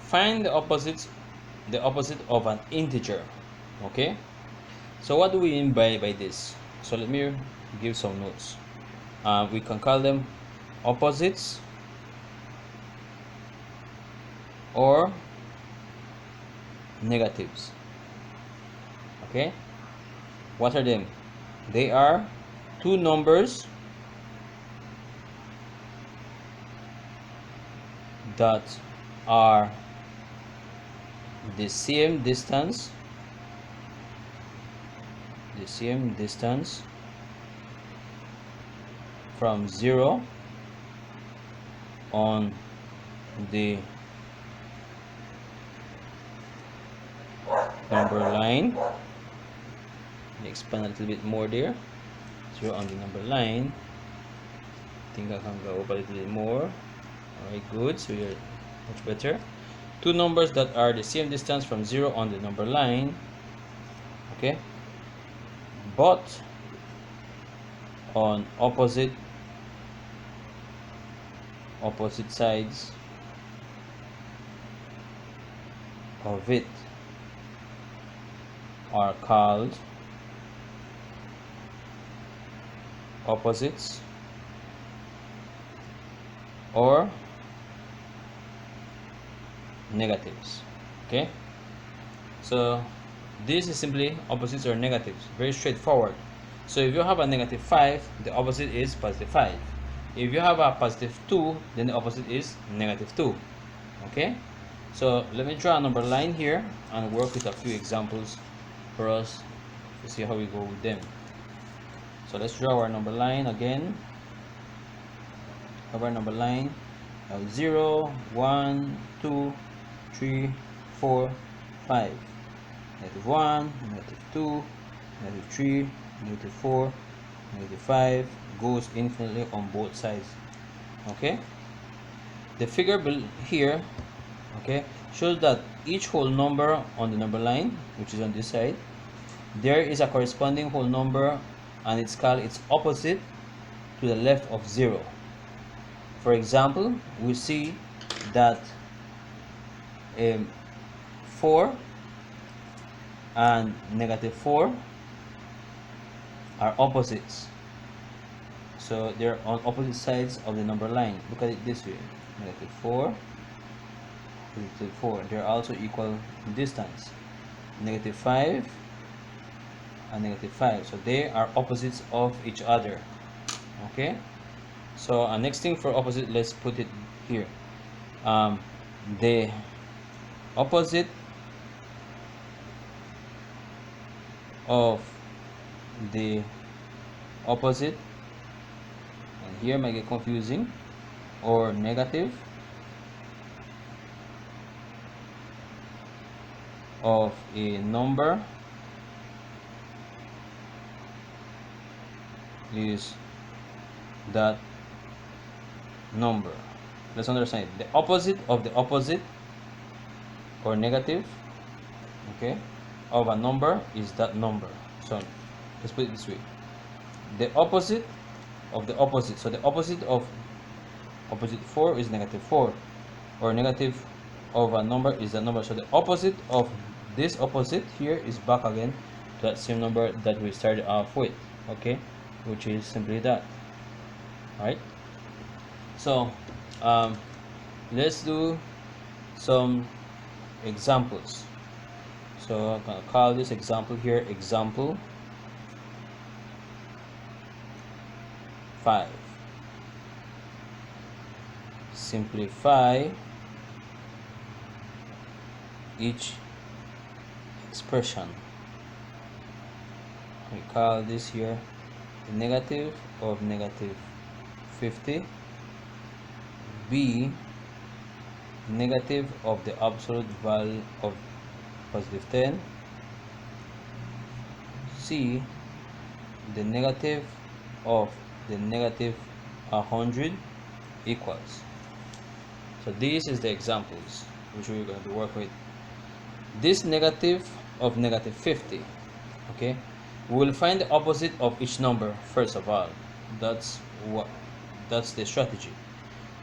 find the opposite of an integer. Okay, so what do we mean by this? So let me give some notes. We can call them opposites or negatives. Okay, what are them? They are two numbers that are the same distance from 0 on the number line. Let me expand a little bit more there. 0 on the number line. I think I can go up a little bit more. Alright, good. So you're much better. Two numbers that are the same distance from 0 on the number line. Okay, but on opposite sides of it are called opposites or negatives. Okay, so this is simply opposites or negatives, very straightforward. So if you have a -5, the opposite is +5. If you have a +2, then the opposite is -2. Okay, so let me draw a number line here and work with a few examples for us to see how we go with them. So let's draw our number line again. Have our number line 0, 1, 2, 3, 4, 5. -1, -2, -3, -4, -5 goes infinitely on both sides. Okay, the figure here, okay, shows that each whole number on the number line, which is on this side, there is a corresponding whole number, and it's called its opposite to the left of 0. For example, we see that 4 and -4 are opposites, so they're on opposite sides of the number line. Look at it this way: -4, +4, they're also equal in distance. -5 and -5, so they are opposites of each other. Okay, so next thing for opposite, let's put it here. The opposite of the opposite, and here might get confusing, or negative of a number is that number. Let's understand it. The opposite of the opposite, or negative, okay, of a number is that number. So let's put it this way: the opposite of the opposite. So the opposite of opposite 4 is -4, or negative of a number is that number. So the opposite of this opposite here is back again to that same number that we started off with. Okay, which is simply that. All right, so let's do some examples. So I'm gonna call this example here example 5. Simplify each expression. We call this here the negative of -50, b negative of the absolute value of +10, c the negative of the -100 equals. So this is the examples which we're going to work with. This negative of -50, okay, we will find the opposite of each number first of all. That's the strategy.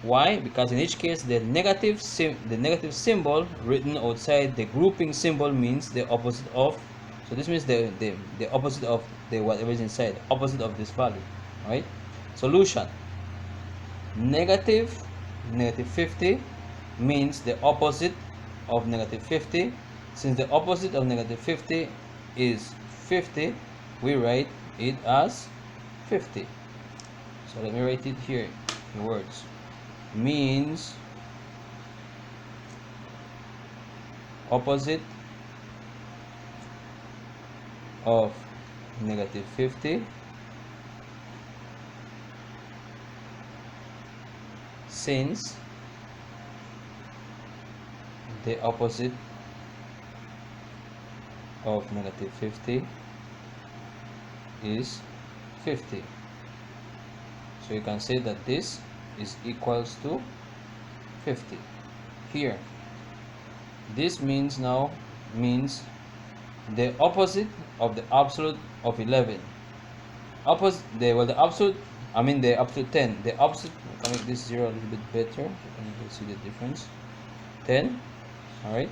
Why? Because in each case the negative symbol written outside the grouping symbol means the opposite of, so this means the opposite of the whatever is inside, opposite of this value, right? Solution: negative 50 means the opposite of negative 50. Since the opposite of negative 50 is 50, we write it as 50. So let me write it here in words. Means opposite of negative 50 since the opposite of negative 50 is 50. So you can say that this is equals to 50. Here, this means now means the opposite of the absolute of 11. Opposite the absolute, I mean the absolute 10. The opposite, I can make this 0 a little bit better so you can see the difference. 10, alright.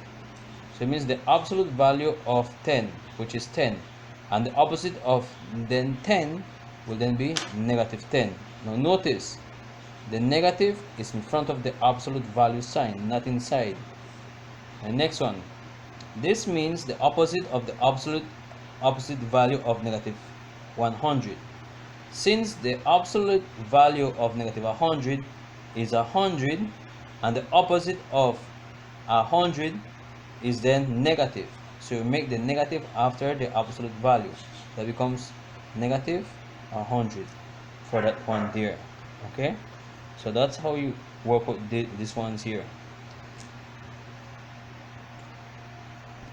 So it means the absolute value of 10, which is 10, and the opposite of then 10 will then be negative 10. Now notice the negative is in front of the absolute value sign, not inside. And next one, this means the opposite of the opposite value of negative 100. Since the absolute value of negative 100 is 100 and the opposite of 100 is then negative, so you make the negative after the absolute value. That becomes negative 100 for that one there. Okay, so that's how you work with these ones here.